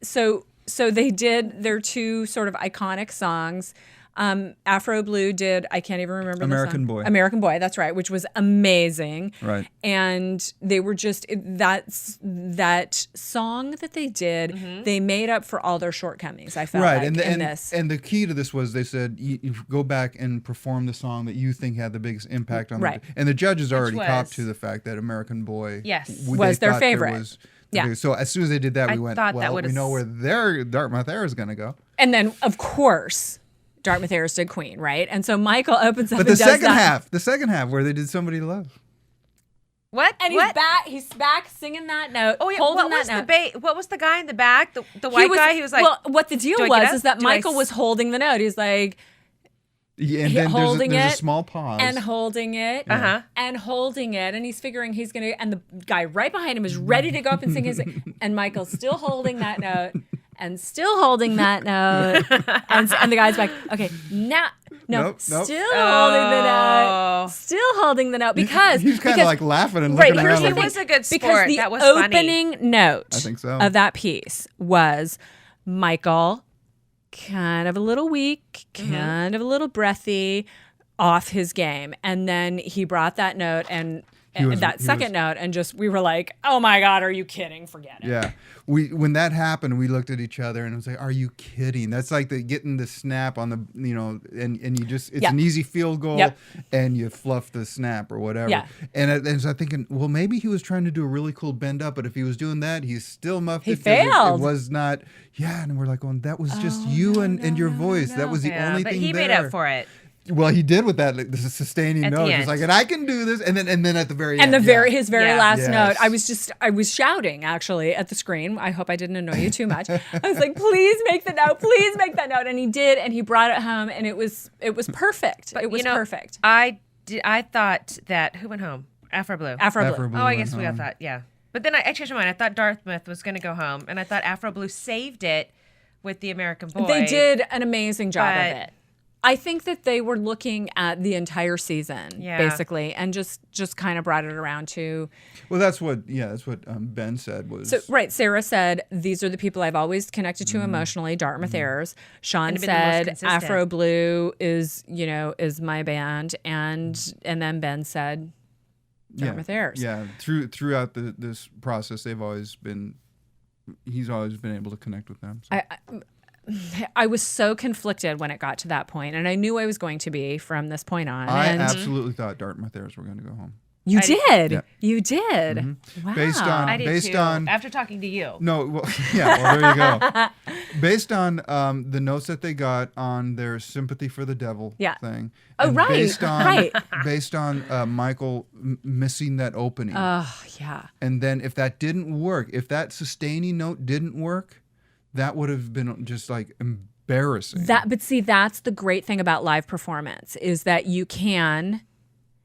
so they did their two sort of iconic songs. Afro Blue did, I can't even remember American the song. Boy. American Boy, that's right, which was amazing. Right. And they were just, that song that they did, they made up for all their shortcomings, I felt Right, like, and in this. and the key to this was they said you go back and perform the song that you think had the biggest impact on Right. and the judges already was- copped to the fact that American Boy Yes. they Was their thought there favorite. was the Yeah. biggest- So as soon as they did that, I we went, thought that well, we would've know where their Dartmouth Air is going to go. And then, of course, Dartmouth Airs did Queen, right? And so Michael opens up But and the does second that. second half where they did Somebody to Love. what? And what? he's back singing that note, Oh yeah. holding What was that the note. what was the guy in the back? The white guy. He was like, well, what the deal "Do I get was up? is that Do I Michael was holding the note. He's like, Yeah, and then holding there's it a small pause. and holding it, and holding it, and he's figuring he's gonna, and the guy right behind him is ready to go up and sing his, and Michael's still holding that note, and still holding that note, and the guy's like, okay, now, Nope. still holding the note, still holding the note, because He's kind of like laughing and right, looking here's around the like, thing, was a good because sport. the That was funny. opening note I think so. of that piece was Michael, kind of a little weak, kind of a little breathy, off his game, and then he brought that note and that second note, and just we were like, oh my God, are you kidding? Forget it. Yeah, when that happened, we looked at each other and it was like, "Are you kidding?" That's like getting the snap on the, and you just it's Yep. an easy field goal, Yep. and you fluff the snap or whatever. Yeah. And so I'm thinking, well, maybe he was trying to do a really cool bend up, but if he was doing that, he's still muffed. He it 'cause It failed. was not. Yeah, and we're like, going, that was just you and your voice. That was the yeah, only but thing he there. made up for it. Well, he did with that, like, this sustaining At the note. He's end. like, and I can do this, and then at the very And end, his very Yeah. last Yes. note, I was shouting actually at the screen. I hope I didn't annoy you too much. I was like, please make the note, please make that note. And he did, and he brought it home, and it was perfect. It was perfect. I thought that who went home? Afro Blue. Afro Blue. Blue Oh, I went guess we all home. thought, yeah. But then I changed my mind. I thought Dartmouth was going to go home, and I thought Afro Blue saved it with the American Boy. They did an amazing job But- of it. I think that they were looking at the entire season, Yeah. basically, and just kind of brought it around to. Well, that's what Ben said was. So right, Sarah said these are the people I've always connected to emotionally. Dartmouth Airs. Sean And been the most said consistent. Afro Blue is my band, and then Ben said Dartmouth Airs. Yeah, throughout this process, he's always been able to connect with them. So. I was so conflicted when it got to that point, and I knew I was going to be from this point on. I and absolutely thought Dartmouth Airs were going to go home. you did, Yeah. you did. Wow. Based on- I did based too, on- after talking to you. No, well, yeah, well, there you go. Based on the notes that they got on their sympathy for the devil Yeah. thing. Oh, and right, right. Based on Michael missing that opening. Oh yeah. And then if that didn't work, if that sustaining note didn't work, that would have been just like embarrassing. But see, that's the great thing about live performance is that you can,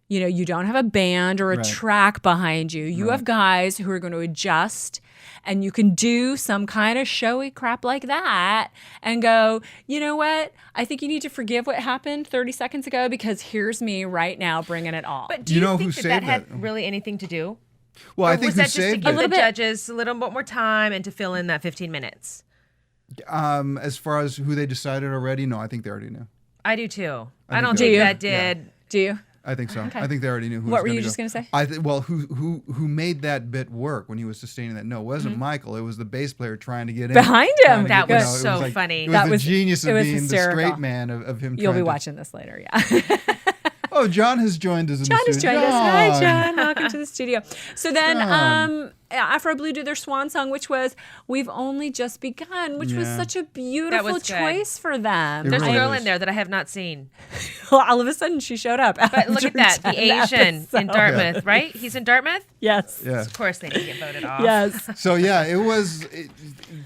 you don't have a band or a Right. track behind you. You have guys who are going to adjust, and you can do some kind of showy crap like that and go, you know what? I think you need to forgive what happened 30 seconds ago because here's me right now bringing it all. But do You you, know think who that saved had that? really anything to do? Well, Or I think was who that just to saved give it. the judges a little bit more time and to fill in that 15 minutes? As far as who they decided already, no, I think they already knew. I do too. I I don't think think they that do. did. Do you? I think so. I think they already knew who. What was were you gonna just go. gonna say? Who made that bit work when he was sustaining that? No, it wasn't Michael. It was the bass player trying to get in Behind him. trying to That get- was it so like- funny. It was That the was- genius it of was being hysterical. the straight man of him. You'll be trying to- watching this later, yeah. Oh, John has joined us. John has joined us. Hi, John. Welcome to the studio. So then John. Afro Blue did their swan song, which was We've Only Just Begun, which was Yeah. such a beautiful was good. choice for them. It There's really a girl was. in there that I have not seen. all of a sudden she showed up. But look at that, the Asian in Dartmouth, Yeah. right? He's in Dartmouth? Yes. Yeah. Of course they didn't get voted off. Yes. So yeah,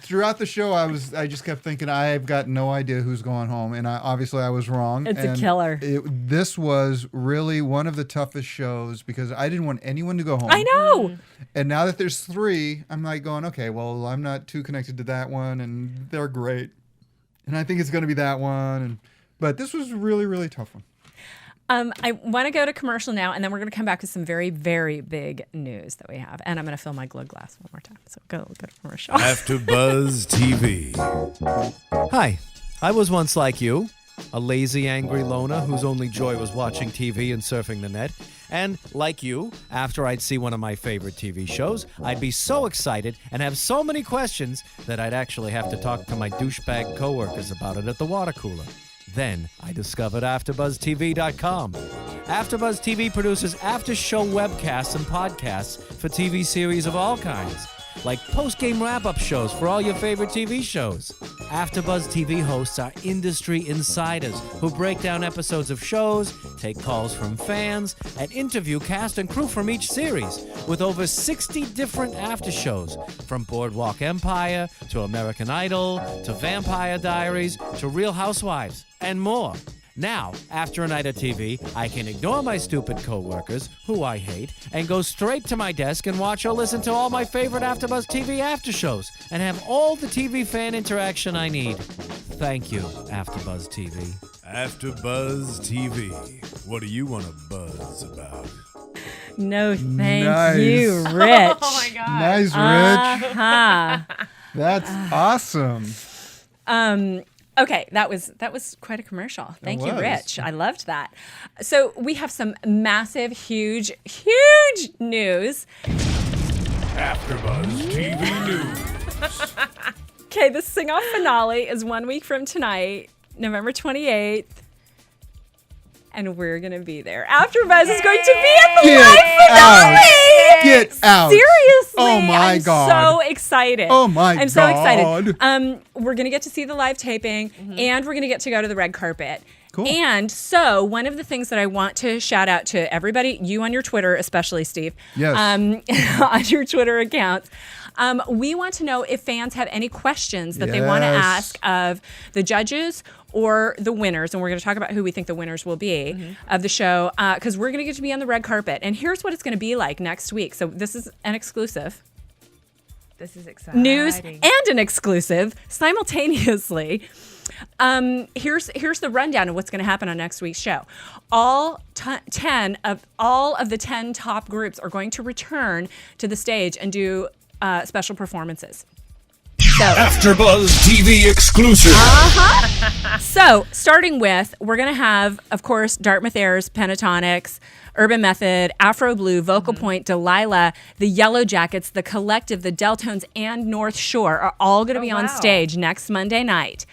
throughout the show. I just kept thinking I've got no idea who's going home, and obviously I was wrong. It's a And killer. This was really one of the toughest shows because I didn't want anyone to go home. I know. And now that there's 3, I'm like going, okay, well, I'm not too connected to that one, and they're great, and I think it's going to be that one. But this was a really, really tough one. I want to go to commercial now, and then we're going to come back with some very, very big news that we have. And I'm going to fill my glug glass one more time. So go to commercial. AfterBuzz TV. Hi, I was once like you, a lazy, angry loner whose only joy was watching TV and surfing the net. And, like you, after I'd see one of my favorite TV shows, I'd be so excited and have so many questions that I'd actually have to talk to my douchebag coworkers about it at the water cooler. Then I discovered AfterBuzzTV.com. AfterBuzz TV produces after-show webcasts and podcasts for TV series of all kinds, like post-game wrap-up shows for all your favorite TV shows. AfterBuzz TV hosts are industry insiders who break down episodes of shows, take calls from fans, and interview cast and crew from each series, with over 60 different after shows, from Boardwalk Empire to American Idol to Vampire Diaries to Real Housewives, and more. Now, after a night of TV, I can ignore my stupid coworkers, who I hate, and go straight to my desk and watch or listen to all my favorite AfterBuzz TV after shows, and have all the TV fan interaction I need. Thank you, AfterBuzz TV. AfterBuzz TV. What do you want to buzz about? No, thank Nice. you, Rich. Oh my God. Nice, Rich. That's awesome. Okay, that was quite a commercial. Thank you, was. Rich. I loved that. So we have some massive, huge news. AfterBuzz TV News. Okay, the sing-off finale is 1 week from tonight, November 28th. And we're going to be there. AfterBuzz is going to be at the Get live finale! out. Get out. Seriously. Oh, my I'm God. so excited. Oh, my I'm so excited. God. We're going to get to see the live taping, and we're going to get to go to the red carpet. Cool. And so one of the things that I want to shout out to everybody, you on your Twitter, especially Steve, Yes. on your Twitter accounts, we want to know if fans have any questions that they want to Yes. ask of the judges or the winners, and we're going to talk about who we think the winners will be of the show, because we're going to get to be on the red carpet. And here's what it's going to be like next week. So this is an exclusive. This is exciting. News and an exclusive simultaneously. Here's the rundown of what's going to happen on next week's show. All of the 10 top groups are going to return to the stage and do special performances. So, AfterBuzz TV exclusive. So, starting with, we're going to have, of course, Dartmouth Airs, Pentatonics, Urban Method, Afro Blue, Vocal Point, Delilah, the Yellow Jackets, the Collective, the Deltones, and North Shore are all going to be on wow. stage next Monday night.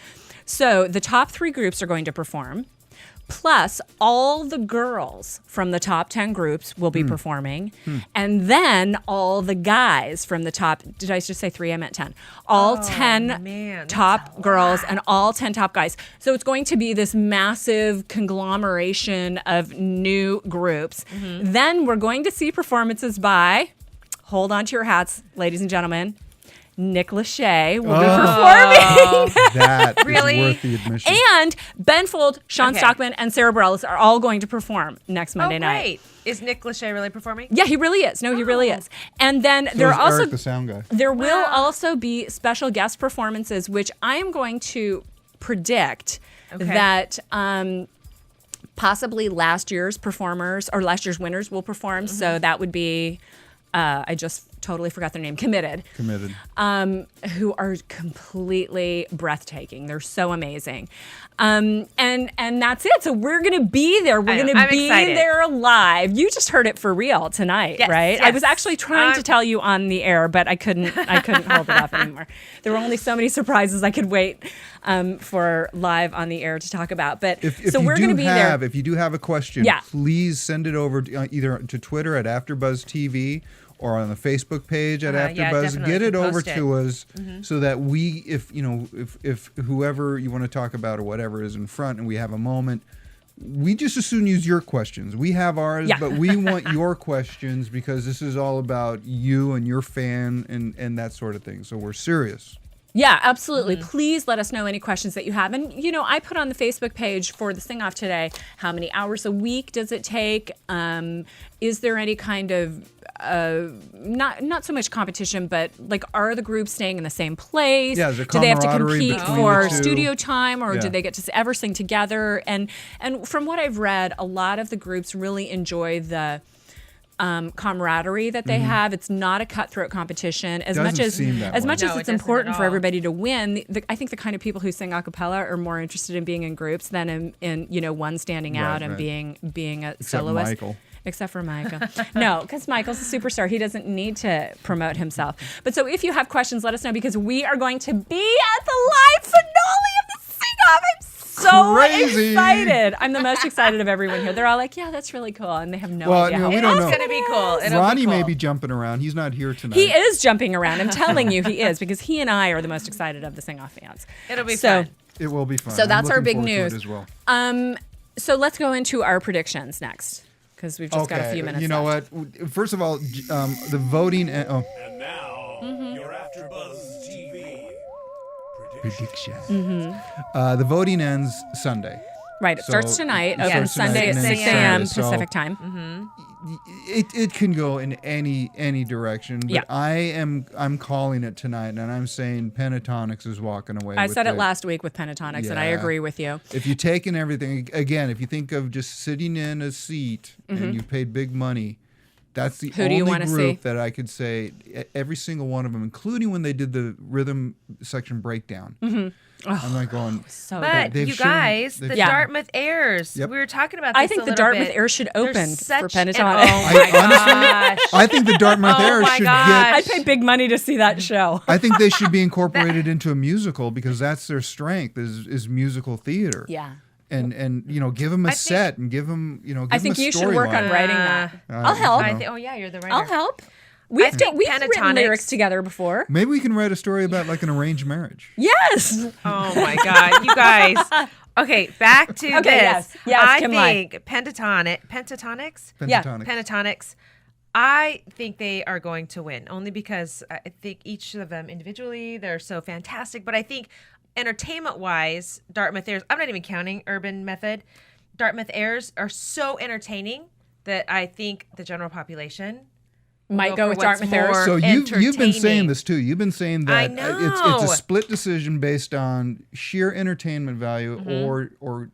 So, the top 3 groups are going to perform. Plus, all the girls from the top 10 groups will be performing. And then all the guys from the top, did I just say 3? I meant 10. All 10 man, that's top a girls and all 10 top guys. So it's going to be this massive conglomeration of new groups. Then we're going to see performances by, hold on to your hats, ladies and gentlemen, Nick Lachey will be performing. That is Really? worth the admission. And Ben Fold, Sean Okay. Stockman, and Sarah Bareilles are all going to perform next Monday Oh, night. great. Is Nick Lachey really performing? Yeah, he really is. No, he really is. And then So there is are also Eric, the sound guy. there will also be special guest performances, which I am going to predict Okay. that possibly last year's performers or last year's winners will perform. So that would be, I just totally forgot their name, Committed, who are completely breathtaking. They're so amazing. And that's it. So we're going to be there. We're I know. going to I'm be excited. there live. You just heard it for real tonight, Yes, right? I was yes. actually trying to tell you on the air, but I couldn't hold it off anymore. There were only so many surprises I could wait for live on the air to talk about. But If so you we're going to be there. If you do have a question, Yeah. please send it over to, either to Twitter at AfterBuzz TV or on the Facebook page at Yeah, AfterBuzz. definitely. Get it over Post it. to us so that we, if whoever you want to talk about or whatever is in front, and we have a moment, we just as soon use your questions. We have ours, but we want your questions because this is all about you and your fan and that sort of thing. So we're serious. Yeah, absolutely. Please let us know any questions that you have. And, I put on the Facebook page for the Sing Off today, how many hours a week does it take? Is there any kind of, not so much competition, but like, are the groups staying in the same place? Yeah, is there do they have to camaraderie compete between for the two? studio time, or do they get to ever sing together? And from what I've read, a lot of the groups really enjoy the camaraderie that they have. It's not a cutthroat competition as much as it's important for everybody to win. I think the kind of people who sing a cappella are more interested in being in groups than in one standing out and being a soloist. Michael. Except for Michael. No, because Michael's a superstar. He doesn't need to promote himself. But so if you have questions, let us know, because we are going to be at the live finale of the Sing Off. I'm so excited. I'm the most excited of everyone here. They're all like, yeah, that's really cool. And they have no idea. We don't know. It's going to be cool. Ronnie may be jumping around. He's not here tonight. He is jumping around. I'm telling you, he is, because he and I are the most excited of the Sing Off fans. It'll be fun. It will be fun. So that's our big I'm looking forward news. to it as well. So let's go into our predictions next, because we've just got a few minutes You know left. what? First of all, the voting... And now, your AfterBuzz TV prediction. The voting ends Sunday. Right, it starts tonight, opens starts Sunday tonight at and 6 ends a.m. Saturday. Pacific time. It can go in any direction, but I'm calling it tonight, and I'm saying Pentatonics is walking away. I said it last week with Pentatonics, and I agree with you. If you take in everything, again, if you think of just sitting in a seat and you paid big money, that's the only group that I could say every single one of them, including when they did the rhythm section breakdown. I'm like going, but you guys, the Dartmouth Airs, we were talking about this I think a the little Dartmouth bit. Airs should open for Pentatonic. I think the Dartmouth Airs should get... I'd pay big money to see that show. I think they should be incorporated into a musical, because that's their strength is musical theater. Yeah. And give them a set and give them, I think you should work on writing that. I'll help. You're the writer. I'll help. We've written lyrics together before. Maybe we can write a story about like an arranged marriage. Yes. Oh my God, you guys. Okay, back to this. Yes, I Kim think Pentatonics. I think they are going to win, only because I think each of them individually, they're so fantastic. But I think entertainment-wise, Dartmouth Airs, I'm not even counting Urban Method, Dartmouth Airs are so entertaining that I think the general population might go with Dartmouth Airs. So you've been saying this too. You've been saying that I know. it's a split decision based on sheer entertainment value or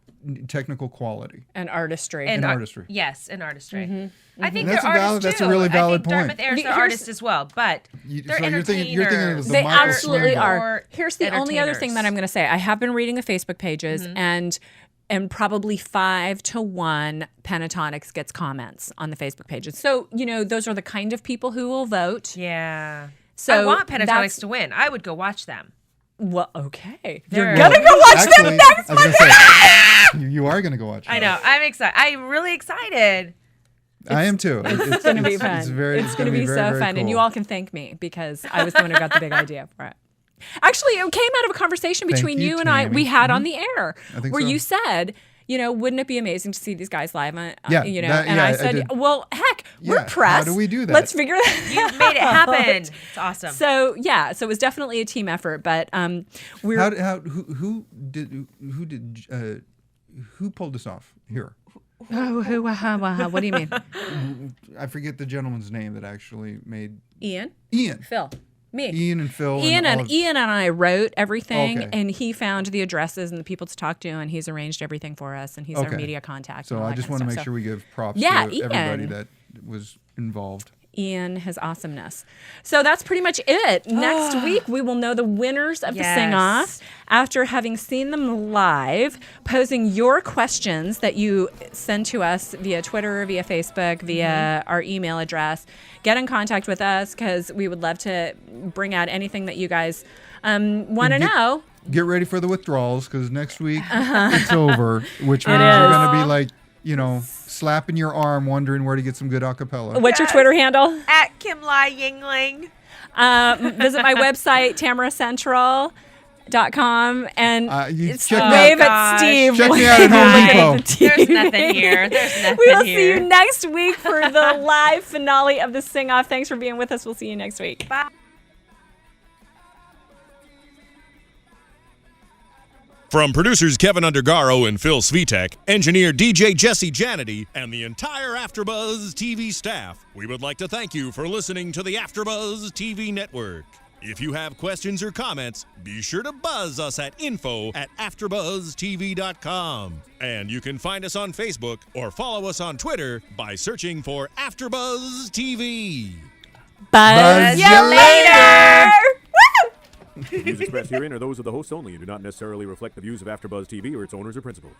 technical quality and artistry. Artistry. Yes, and artistry. I think That's they're artists that's too. a really valid I think point. Dartmouth Airs are artists as well, but they're so entertainers. you're thinking of the They Michael absolutely Swingle. are. Here's the only other thing that I'm going to say. I have been reading the Facebook pages, and probably 5 to 1 Pentatonics gets comments on the Facebook pages. So, those are the kind of people who will vote. Yeah. So I want Pentatonics to win. I would go watch them. Well, okay. You're going to go watch them next month. You are going to go watch them. I know. I'm excited. I'm really excited. I am too. It's going to be fun. It's going to be very, so very fun. cool. And you all can thank me, because I was the one who got the big idea for it. Actually, it came out of a conversation between you and I we had on the air, where you said, wouldn't it be amazing to see these guys live? I said, well, heck, we're press. How do we do that? Let's figure that out. You made it happen. It's awesome. So it was definitely a team effort, but we're who pulled this off here? What do you mean? I forget the gentleman's name that actually made Ian, Phil, me. Ian and Phil. Ian and I wrote everything, Okay. and he found the addresses and the people to talk to, and he's arranged everything for us, and he's our media contact. So I just want to make sure we give props to Ian. everybody that was involved. Ian, his awesomeness. So that's pretty much it. Next week, we will know the winners of the Sing-Off after having seen them live, posing your questions that you send to us via Twitter, via Facebook, via our email address. Get in contact with us, because we would love to bring out anything that you guys want to know. Get ready for the withdrawals, because next week it's over, which means you're going to be like, slapping your arm, wondering where to get some good acapella. What's your Twitter handle? At Kim Lai Yingling. Visit my website, Tamara Central. TV.com and you it's check me wave out- at Steve. Check me out at Home Depot. There's nothing here. There's nothing We will see here. you next week for the live finale of the Sing Off. Thanks for being with us. We'll see you next week. Bye. From producers Kevin Undergaro and Phil Svitek, engineer DJ Jesse Janity, and the entire AfterBuzz TV staff, we would like to thank you for listening to the AfterBuzz TV network. If you have questions or comments, be sure to buzz us at info@AfterBuzzTV.com. And you can find us on Facebook or follow us on Twitter by searching for AfterBuzz TV. Buzz ya you later. The views expressed herein are those of the hosts only and do not necessarily reflect the views of AfterBuzz TV or its owners or principals.